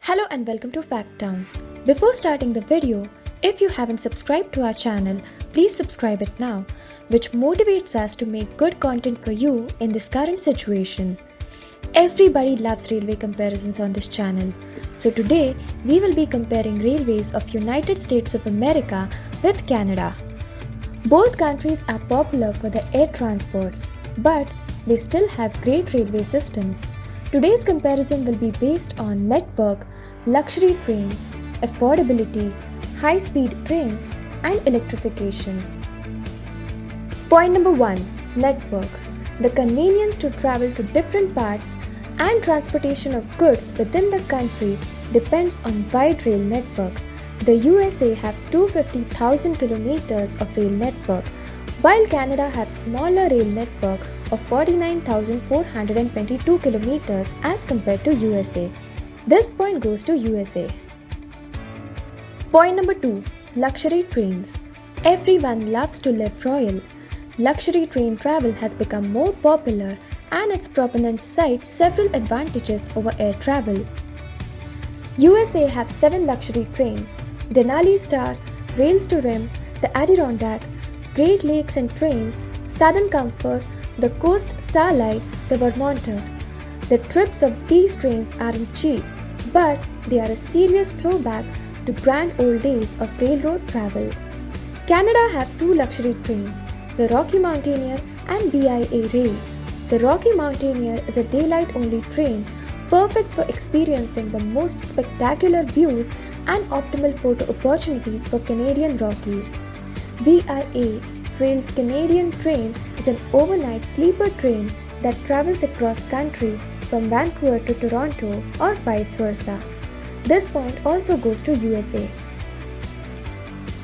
Hello and welcome to Factown. Before starting the video, if you haven't subscribed to our channel, please subscribe it now, which motivates us to make good content for you in this current situation. Everybody loves railway comparisons on this channel. So today, we will be comparing railways of United States of America with Canada. Both countries are popular for their air transports, but they still have great railway systems. Today's comparison will be based on network, luxury trains, affordability, high-speed trains, and electrification. Point number 1. Network. The convenience to travel to different parts and transportation of goods within the country depends on wide rail network. The USA have 250,000 kilometers of rail network, while Canada has smaller rail network of 49,422 kilometers as compared to USA. This point goes to USA. Point number 2. Luxury trains. Everyone loves to live royal. Luxury train travel has become more popular and its proponents cite several advantages over air travel. USA have 7 luxury trains: Denali Star, Rails to Rim, the Adirondack, Great Lakes and Trains, Southern Comfort, the Coast Starlight, the Vermonter. The trips of these trains aren't cheap, but they are a serious throwback to grand old days of railroad travel. Canada have 2 luxury trains, the Rocky Mountaineer and VIA Rail. The Rocky Mountaineer is a daylight-only train, perfect for experiencing the most spectacular views and optimal photo opportunities for Canadian Rockies. VIA Rail's Canadian train is an overnight sleeper train that travels across country from Vancouver to Toronto or vice versa. This point also goes to USA.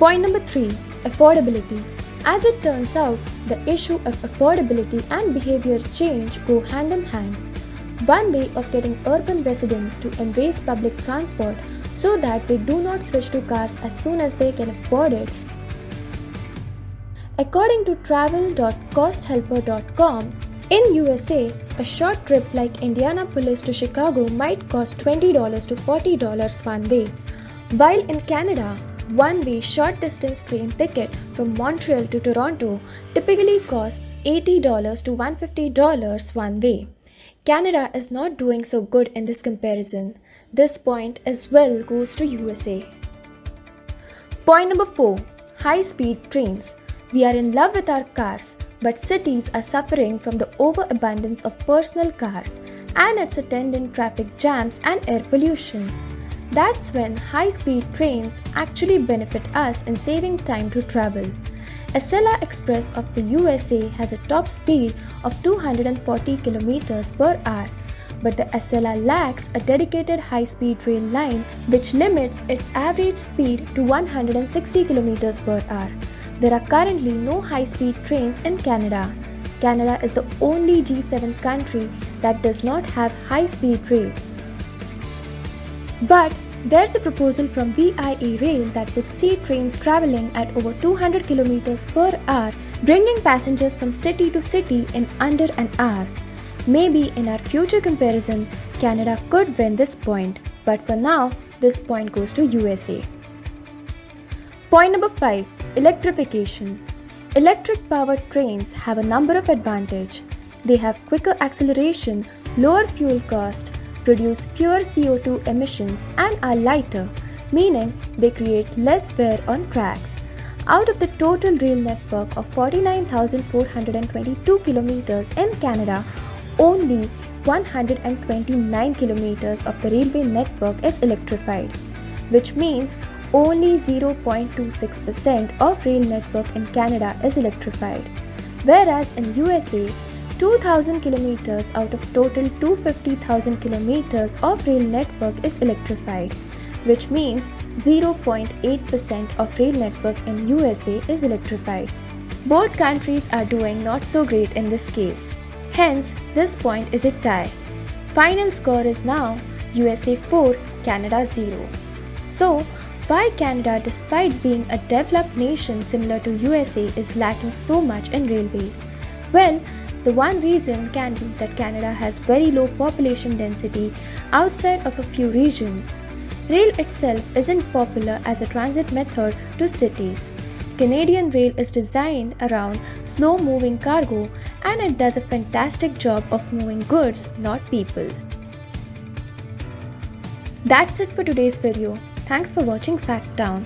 Point number 3. Affordability. As it turns out, the issue of affordability and behavior change go hand in hand. One way of getting urban residents to embrace public transport so that they do not switch to cars as soon as they can afford it. According to travel.costhelper.com, in USA, a short trip like Indianapolis to Chicago might cost $20 to $40 one way, while in Canada, one-way short-distance train ticket from Montreal to Toronto typically costs $80 to $150 one way. Canada is not doing so good in this comparison. This point as well goes to USA. Point number 4. High-speed trains. We are in love with our cars, but cities are suffering from the overabundance of personal cars and its attendant traffic jams and air pollution. That's when high-speed trains actually benefit us in saving time to travel. Acela Express of the USA has a top speed of 240 km per hour, but the Acela lacks a dedicated high-speed rail line which limits its average speed to 160 km per hour. There are currently no high-speed trains in Canada. Canada is the only G7 country that does not have high-speed rail. But there's a proposal from VIA Rail that would see trains traveling at over 200 km per hour, bringing passengers from city to city in under an hour. Maybe in our future comparison, Canada could win this point, but for now, this point goes to USA. Point number 5. Electrification. Electric-powered trains have a number of advantages. They have quicker acceleration, lower fuel cost, produce fewer CO2 emissions, and are lighter, meaning they create less wear on tracks. Out of the total rail network of 49,422 kilometers in Canada, only 129 kilometers of the railway network is electrified, which means only 0.26% of rail network in Canada is electrified, whereas in USA, 2,000 kilometers out of total 250,000 kilometers of rail network is electrified, which means 0.8% of rail network in USA is electrified. Both countries are doing not so great in this case. Hence, this point is a tie. Final score is now USA 4, Canada 0. So, why Canada, despite being a developed nation similar to USA, is lacking so much in railways? Well, the one reason can be that Canada has very low population density outside of a few regions. Rail itself isn't popular as a transit method to cities. Canadian Rail is designed around slow moving cargo and it does a fantastic job of moving goods, not people. That's it for today's video. Thanks for watching Fact Town.